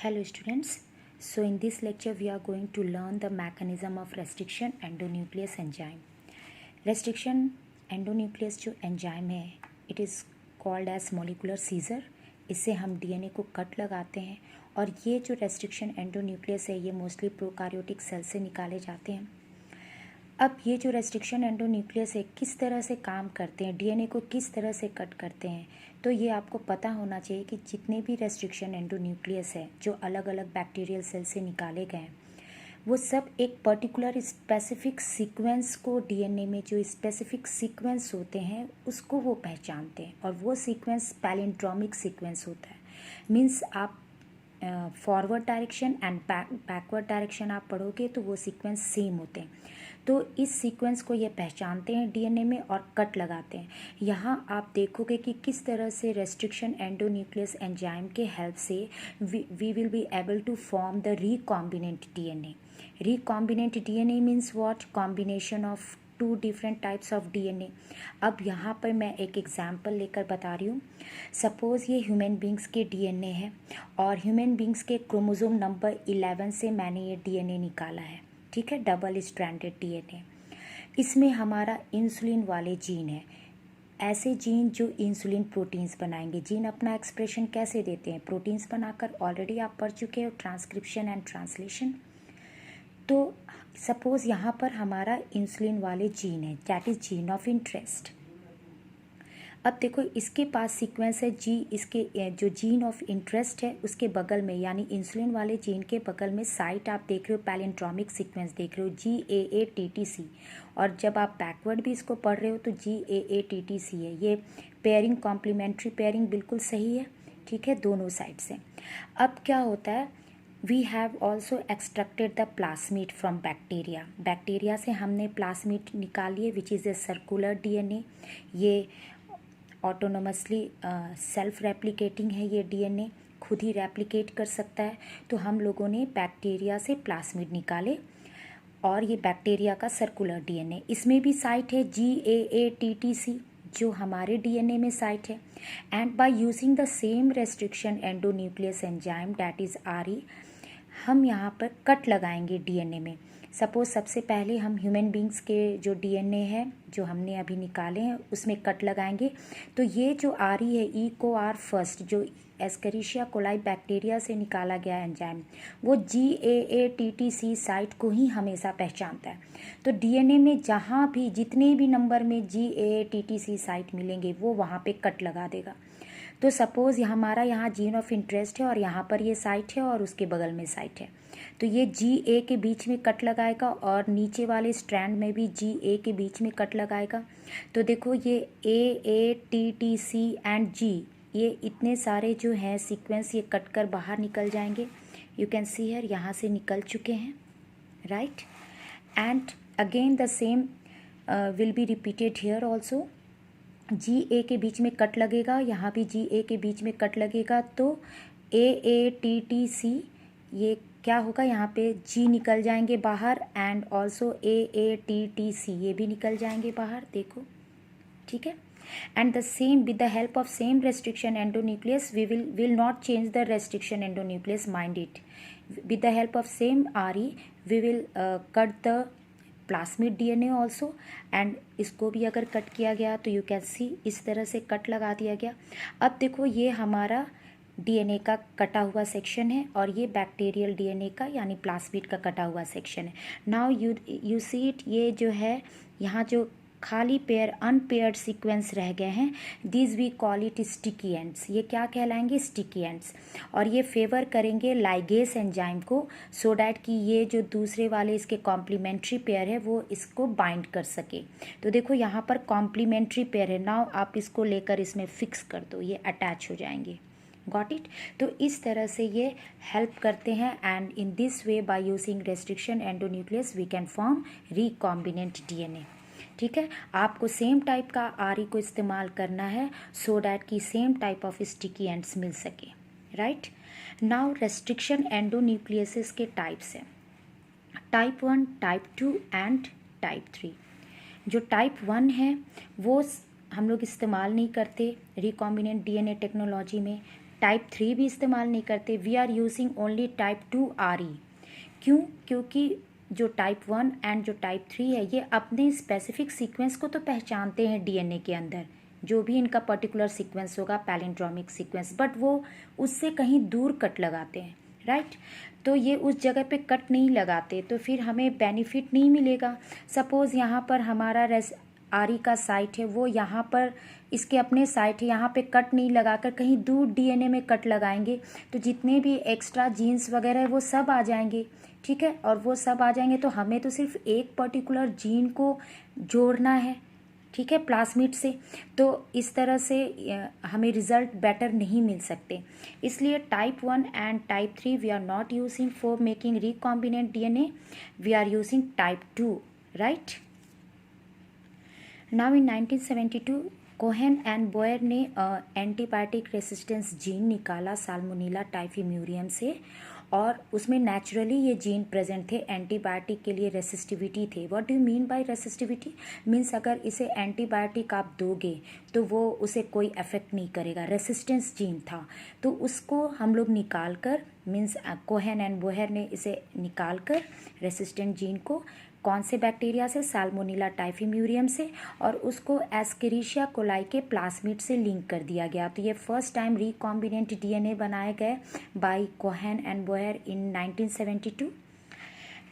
Hello students. So in this lecture we are going to learn the mechanism of restriction endonuclease enzyme. Restriction endonuclease जो enzyme है it is called as molecular seizure. इससे हम DNA को cut लगाते हैं और ये जो रेस्ट्रिक्शन एंडोन्यूक्लियस है ये मोस्टली प्रोकार्योटिक सेल से निकाले जाते हैं। अब ये जो रेस्ट्रिक्शन एंडोन्यूक्लियस है किस तरह से काम करते हैं, DNA को किस तरह से कट करते हैं, तो ये आपको पता होना चाहिए कि जितने भी रेस्ट्रिक्शन एंडोन्यूक्लियस है जो अलग अलग बैक्टीरियल सेल से निकाले गए हैं वो सब एक पर्टिकुलर स्पेसिफिक सीक्वेंस को DNA में जो स्पेसिफिक सीक्वेंस होते हैं उसको वो पहचानते हैं और वो सीक्वेंस पैलिंड्रोमिक सीक्वेंस होता है। मीन्स आप forward direction and backward direction आप पढ़ोगे तो वो सीक्वेंस सेम होते हैं। तो इस सीक्वेंस को ये पहचानते हैं DNA में और कट लगाते हैं। यहाँ आप देखोगे कि किस तरह से रेस्ट्रिक्शन एंडोन्यूक्लियस एंजाइम के हेल्प से we will be able to form the recombinant DNA. Recombinant DNA means what? Combination of two different types of DNA. अब यहाँ पर मैं एक एग्जाम्पल लेकर बता रही हूँ। सपोज़ ये ह्यूमन बींग्स के DNA है और ह्यूमन बींग्स के क्रोमोसोम नंबर 11 से मैंने ये DNA निकाला है, ठीक है, डबल स्ट्रैंडेड DNA. इसमें हमारा इंसुलिन वाले जीन है, ऐसे जीन जो इंसुलिन प्रोटीन्स बनाएंगे। जीन अपना एक्सप्रेशन कैसे देते हैं? प्रोटीन्स बनाकर। ऑलरेडी आप पढ़ चुके हो ट्रांसक्रिप्शन एंड ट्रांसलेशन। तो सपोज़ यहाँ पर हमारा इंसुलिन वाले जीन है, that is gene of interest. अब देखो इसके पास सीक्वेंस है जी, इसके जो जीन ऑफ इंटरेस्ट है उसके बगल में यानी इंसुलिन वाले जीन के बगल में साइट आप देख रहे हो, पैलिंड्रोमिक सीक्वेंस देख रहे हो GAATTC. और जब आप बैकवर्ड भी इसको पढ़ रहे हो तो GAATTC है. ये पेयरिंग कॉम्प्लीमेंट्री पेयरिंग बिल्कुल सही है, ठीक है, दोनों साइड से. अब क्या होता है, we have also extracted the plasmid from bacteria. Bacteria से हमने प्लास्मिड निकाली है which is a circular DNA. ये ऑटोनोमसली सेल्फ रेप्लिकेटिंग है, ये DNA खुद ही रेप्लिकेट कर सकता है. तो हम लोगों ने बैक्टीरिया से प्लास्मिड निकाले और ये बैक्टीरिया का सर्कुलर DNA. इसमें भी साइट है GAATTC जो हमारे DNA में साइट है. And by using the same restriction endonuclease enzyme that is RE हम यहाँ पर कट लगाएंगे DNA में. सपोज़ सबसे पहले हम ह्यूमन बींग्स के जो DNA है जो हमने अभी निकाले हैं उसमें कट लगाएंगे. तो ये जो RE है, E को R फर्स्ट, जो एस्केरिशिया कोलाई बैक्टीरिया से निकाला गया एंजाइम वो GAATTC साइट को ही हमेशा पहचानता है. तो DNA में जहाँ भी जितने भी नंबर में GAATTC साइट मिलेंगे वो वहाँ पे कट लगा देगा. तो सपोज़ हमारा यहाँ जीन ऑफ इंटरेस्ट है और यहाँ पर ये साइट है और उसके बगल में साइट है. तो ये GA के बीच में कट लगाएगा और नीचे वाले स्ट्रैंड में भी GA के बीच में कट लगाएगा. तो देखो ये AATTC एंड G, ये इतने सारे जो हैं सीक्वेंस ये कट कर बाहर निकल जाएंगे. यू कैन सी हियर, यहाँ से निकल चुके हैं, right. And again the same will be repeated here also. GA के बीच में कट लगेगा, यहाँ भी GA के बीच में कट लगेगा. तो AATTC ये क्या होगा, यहाँ पे G निकल जाएंगे बाहर एंड ऑल्सो AATTC ये भी निकल जाएंगे बाहर, देखो, ठीक है. And the same with the help of same restriction endonuclease we will not change the restriction endonuclease, mind it. With the help of same RE we will cut the plasmid DNA also. And इसको भी अगर cut किया गया तो you can see इस तरह से cut लगा दिया गया. अब देखो ये हमारा DNA का कटा हुआ सेक्शन है और ये बैक्टीरियल DNA का यानी प्लास्मिड का कटा हुआ सेक्शन है. नाउ यू सी इट, ये जो है यहाँ जो खाली पेयर अनपेयर्ड सीक्वेंस रह गए हैं, these we call it sticky ends. ये क्या कहलाएंगे? Sticky ends. और ये फेवर करेंगे लाइगेस एंजाइम को सो डैट कि ये जो दूसरे वाले इसके कॉम्प्लीमेंट्री पेयर है वो इसको बाइंड कर सके. तो देखो यहाँ पर कॉम्प्लीमेंट्री पेयर है. नाउ आप इसको लेकर इसमें फिक्स कर दो, ये अटैच हो जाएंगे. Got it. तो इस तरह से ये हेल्प करते हैं and in this way by using restriction endonuclease we can form recombinant DNA. ठीक है, आपको सेम टाइप का RE को इस्तेमाल करना है सो डैट कि same type of sticky ends मिल सके, राइट. नाउ रेस्ट्रिक्शन एंडोन्यूक्लियसिस के टाइप्स हैं, टाइप 1, टाइप 2 एंड टाइप 3. जो टाइप 1 है वो हम लोग इस्तेमाल नहीं करते रिकॉम्बिनेंट DNA टेक्नोलॉजी में. टाइप 3 भी इस्तेमाल नहीं करते, we are using only type 2 RE। क्यों? क्योंकि जो टाइप 1 एंड जो टाइप 3 है ये अपने स्पेसिफिक सीक्वेंस को तो पहचानते हैं डीएनए के अंदर, जो भी इनका पर्टिकुलर सीक्वेंस होगा पैलिंड्रोमिक सीक्वेंस, बट वो उससे कहीं दूर कट लगाते हैं, राइट। तो ये उस जगह पे कट नहीं लगाते, तो फिर हमें बेनिफिट नहीं मिलेगा। सपोज़ यहाँ पर हमारा RE का साइट है, वो यहाँ पर इसके अपने साइट है, यहाँ पे कट नहीं लगाकर कहीं दूर डीएनए में कट लगाएंगे तो जितने भी एक्स्ट्रा जीन्स वगैरह है वो सब आ जाएंगे, ठीक है। और वो सब आ जाएंगे तो हमें तो सिर्फ एक पर्टिकुलर जीन को जोड़ना है, ठीक है, प्लास्मिड से। तो इस तरह से हमें रिजल्ट बेटर नहीं मिल सकते। इसलिए type 1 and type 3 we are not using for making recombinant DNA, we are using type 2, right. Now in 1972 Cohen and Boyer ने एंटीबायोटिक रेसिस्टेंस जीन निकाला साल्मोनेला टाइफीम्यूरियम से, और उसमें नेचुरली ये जीन प्रेजेंट थे, एंटीबायोटिक के लिए रेसिस्टिविटी थे। What do you mean by resistivity? Means अगर इसे एंटीबायोटिक आप दोगे तो वो उसे कोई अफेक्ट नहीं करेगा, रेसिस्टेंस जीन था। तो उसको हम लोग निकाल कर, मीन्स कोहेन एंड बोयर ने इसे निकाल कर रेसिस्टेंट जीन को, कौन से बैक्टीरिया से? साल्मोनेला टाइफीम्यूरियम से, और उसको एस्केरिशिया कोलाई के प्लास्मिड से लिंक कर दिया गया। तो ये फर्स्ट टाइम रिकॉम्बिनेंट डीएनए बनाए गए by Cohen and Boyer in 1972।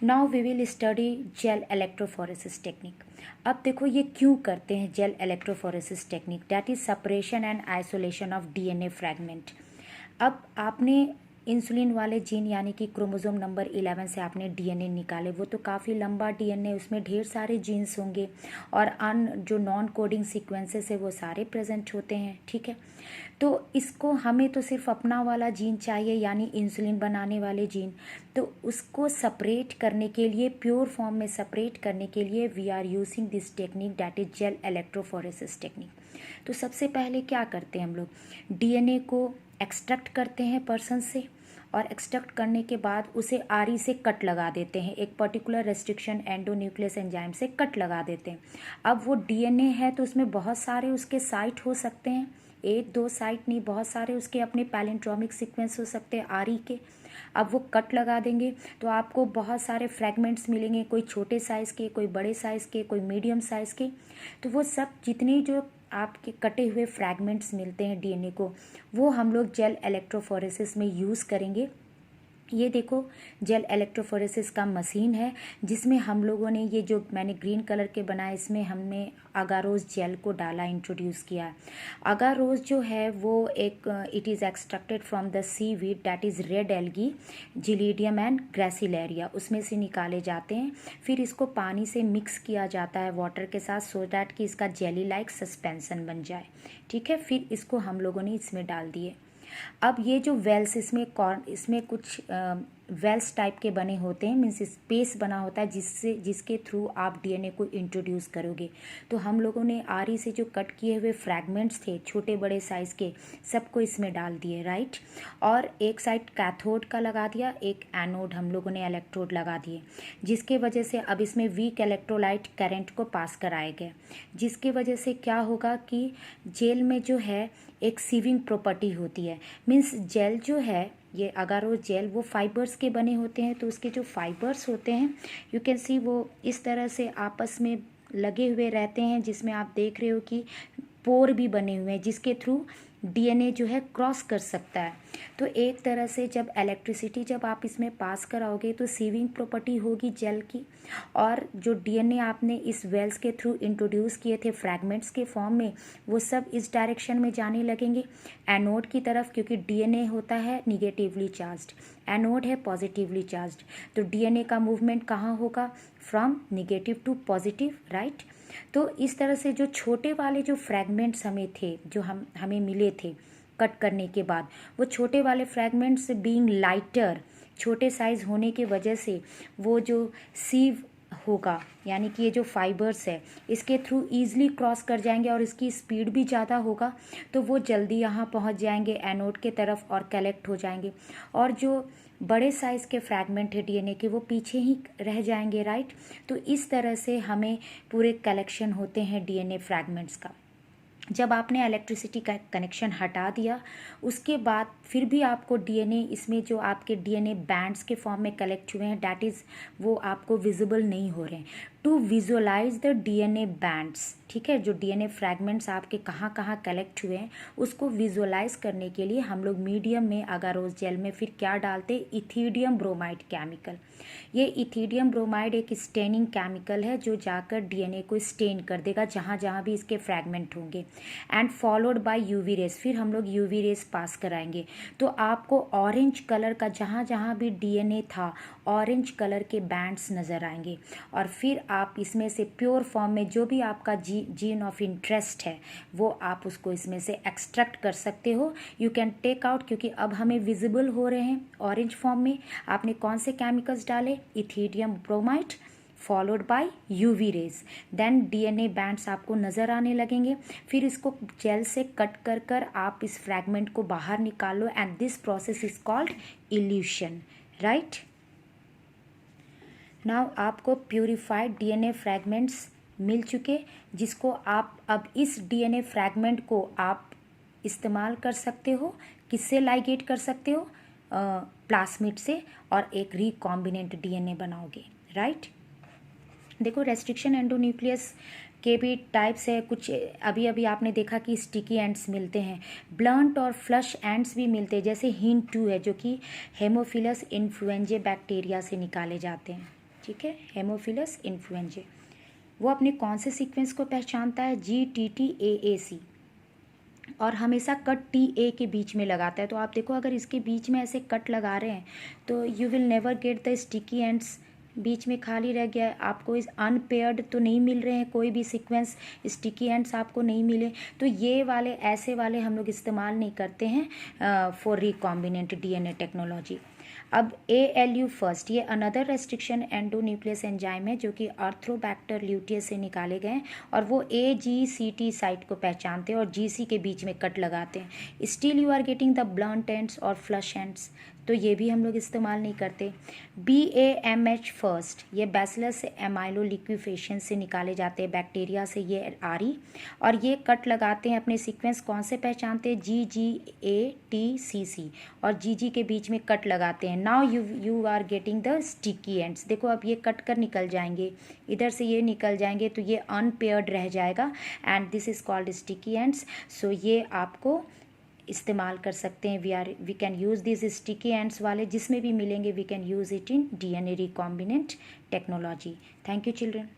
Now we will study gel electrophoresis technique. अब देखो ये क्यों करते हैं gel electrophoresis technique, that is separation and isolation of DNA fragment. अब आपने इंसुलिन वाले जीन यानी कि क्रोमोसोम नंबर 11 से आपने डीएनए निकाले, वो तो काफ़ी लंबा डीएनए, उसमें ढेर सारे जीन्स होंगे और जो नॉन कोडिंग सीक्वेंसेस है वो सारे प्रेजेंट होते हैं, ठीक है। तो इसको हमें तो सिर्फ अपना वाला जीन चाहिए यानी इंसुलिन बनाने वाले जीन, तो उसको सेपरेट करने के लिए, प्योर फॉर्म में सेपरेट करने के लिए we are using this technique, that is gel electrophoresis technique. तो सबसे पहले क्या करते हैं हम लोग, डीएनए को एक्सट्रैक्ट करते हैं पर्सन से, और एक्सट्रैक्ट करने के बाद उसे RE से कट लगा देते हैं, एक पर्टिकुलर रेस्ट्रिक्शन एंडोन्यूक्लियस एंजाइम से कट लगा देते हैं। अब वो डीएनए है तो उसमें बहुत सारे उसके साइट हो सकते हैं, एक दो साइट नहीं, बहुत सारे उसके अपने पैलिंड्रोमिक सीक्वेंस हो सकते हैं RE के। अब वो कट लगा देंगे तो आपको बहुत सारे फ्रैगमेंट्स मिलेंगे, कोई छोटे साइज़ के, कोई बड़े साइज़ के, कोई मीडियम साइज़ के। तो वो सब जितने जो आपके कटे हुए फ्रैगमेंट्स मिलते हैं डीएनए को, वो हम लोग जेल इलेक्ट्रोफोरेसिस में यूज़ करेंगे। ये देखो जेल इलेक्ट्रोफोरेसिस का मशीन है, जिसमें हम लोगों ने ये जो मैंने ग्रीन कलर के बनाए, इसमें हमने अगारोज जेल को डाला, इंट्रोड्यूस किया है। अगारोज जो है वो एक it is extracted from the seaweed, that is red algae, Gelidium and Gracilaria, उसमें से निकाले जाते हैं। फिर इसको पानी से मिक्स किया जाता है वाटर के साथ, सो दैट कि इसका जेली लाइक सस्पेंसन बन जाए, ठीक है। फिर इसको हम लोगों ने इसमें डाल दिए। अब ये जो वेल्स, इसमें कुछ वेल्स टाइप के बने होते हैं, मीन्स स्पेस बना होता है जिसके थ्रू आप डीएनए को इंट्रोड्यूस करोगे। तो हम लोगों ने RE से जो कट किए हुए फ्रैगमेंट्स थे छोटे बड़े साइज़ के, सबको इसमें डाल दिए, राइट। और एक साइड कैथोड का लगा दिया, एक एनोड हम लोगों ने इलेक्ट्रोड लगा दिए, जिसके वजह से अब इसमें वीक इलेक्ट्रोलाइट करंट को पास कराए गए, जिसके वजह से क्या होगा कि जेल में जो है एक सीविंग प्रॉपर्टी होती है। मीन्स जेल जो है, ये अगारो जेल, वो फाइबर्स के बने होते हैं। तो उसके जो फाइबर्स होते हैं, यू कैन सी, वो इस तरह से आपस में लगे हुए रहते हैं, जिसमें आप देख रहे हो कि पोर भी बने हुए हैं, जिसके थ्रू डीएनए जो है क्रॉस कर सकता है। तो एक तरह से जब इलेक्ट्रिसिटी जब आप इसमें पास कराओगे तो सीविंग प्रॉपर्टी होगी जेल की, और जो डीएनए आपने इस वेल्स के थ्रू इंट्रोड्यूस किए थे फ्रैगमेंट्स के फॉर्म में, वो सब इस डायरेक्शन में जाने लगेंगे एनोड की तरफ, क्योंकि डीएनए होता है निगेटिवली चार्ज्ड, एनोड है पॉजिटिवली चार्ज्ड। तो डीएनए का मूवमेंट कहाँ होगा? From negative to positive, right. तो इस तरह से जो छोटे वाले जो फ्रैगमेंट्स हमें थे, जो हमें मिले थे कट करने के बाद, वो छोटे वाले फ्रैगमेंट्स बीइंग लाइटर, छोटे साइज़ होने की वजह से वो जो सीव होगा, यानी कि ये जो फाइबर्स है इसके थ्रू ईजिली क्रॉस कर जाएंगे और इसकी स्पीड भी ज़्यादा होगा, तो वो जल्दी यहाँ पहुँच जाएंगे एनोड के तरफ और कलेक्ट हो जाएंगे। और जो बड़े साइज़ के फ्रैगमेंट है डीएनए के, वो पीछे ही रह जाएंगे, राइट। तो इस तरह से हमें पूरे कलेक्शन होते हैं डीएनए फ्रैगमेंट्स का। जब आपने इलेक्ट्रिसिटी का कनेक्शन हटा दिया, उसके बाद फिर भी आपको डीएनए, इसमें जो आपके डीएनए बैंड्स के फॉर्म में कलेक्ट हुए हैं, डैट इज़ वो आपको विजिबल नहीं हो रहे हैं। To visualise the DNA bands, ठीक है, जो डीएनए फ्रैगमेंट्स आपके कहाँ कहाँ कलेक्ट हुए हैं उसको विजुअलाइज करने के लिए हम लोग मीडियम में अगारोस जेल में फिर क्या डालते, इथिडियम ब्रोमाइड केमिकल। ये इथिडियम ब्रोमाइड एक स्टेनिंग केमिकल है जो जाकर डीएनए को स्टेन कर देगा जहाँ जहाँ भी इसके फ्रैगमेंट होंगे, and followed by UV rays, फिर हम लोग यूवी रेस पास कराएंगे। तो आपको ऑरेंज कलर का जहाँ जहाँ भी डीएनए था ऑरेंज कलर के बैंड्स नज़र आएंगे, और फिर आप इसमें से प्योर फॉर्म में जो भी आपका जीन ऑफ इंटरेस्ट है वो आप उसको इसमें से एक्सट्रैक्ट कर सकते हो। यू कैन टेक आउट, क्योंकि अब हमें विजिबल हो रहे हैं ऑरेंज फॉर्म में। आपने कौन से केमिकल्स डाले, ethidium bromide followed by UV rays, then DNA bands आपको नज़र आने लगेंगे। फिर इसको जेल से कट कर कर आप इस फ्रैगमेंट को बाहर निकालो, and this process is called evolution, right. Now आपको प्यूरिफाइड डीएनए फ्रैगमेंट्स मिल चुके, जिसको आप अब इस डीएनए फ्रैगमेंट को आप इस्तेमाल कर सकते हो, किससे लाइगेट कर सकते हो, प्लास्मिड से, और एक रिकॉम्बिनेंट डीएनए बनाओगे, राइट। देखो रेस्ट्रिक्शन एंडोन्यूक्लियस के भी टाइप्स है कुछ। अभी अभी आपने देखा कि स्टिकी एंड्स मिलते हैं, ब्लंट और फ्लश एंड्स भी मिलते हैं, जैसे हिन2 है जो कि हेमोफिलस इन्फ्लुएंजे बैक्टीरिया से निकाले जाते हैं, ठीक है। हेमोफिलस इन्फ्लुएंजे वो अपने कौन से सीक्वेंस को पहचानता है, GTTAAC, और हमेशा कट TA के बीच में लगाता है। तो आप देखो अगर इसके बीच में ऐसे कट लगा रहे हैं तो you will never get the sticky ends, बीच में खाली रह गया है, आपको इस अनपेयर्ड तो नहीं मिल रहे हैं, कोई भी सीक्वेंस स्टिकी एंड्स आपको नहीं मिले। तो ये वाले ऐसे वाले हम लोग इस्तेमाल नहीं करते हैं फॉर रिकॉम्बिनेंट डीएनए टेक्नोलॉजी। अब ALU फर्स्ट, ये अनदर रेस्ट्रिक्शन एंडोन्यूक्लियस एंजाइम है जो कि आर्थ्रोबैक्टर ल्यूटियस से निकाले गए हैं, और वो AGCT साइट को पहचानते हैं और GC के बीच में कट लगाते हैं। Still you are getting the blunt ends और फ्लश एंड्स, तो ये भी हम लोग इस्तेमाल नहीं करते। BAMH फर्स्ट, ये बैसिलस एमाइलो लिक्विफेशन से निकाले जाते हैं, बैक्टीरिया से ये RE, और ये कट लगाते हैं अपने सीक्वेंस कौन से पहचानते हैं, GGATCC, और GG के बीच में कट लगाते हैं। Now you are getting the sticky ends, देखो अब ये कट कर निकल जाएंगे, इधर से ये निकल जाएंगे तो ये अनपेयर्ड रह जाएगा, and this is called sticky ends. So ये आपको इस्तेमाल कर सकते हैं, we can use this sticky ends वाले जिसमें भी मिलेंगे, we can use it in DNA recombinant technology. Thank you children.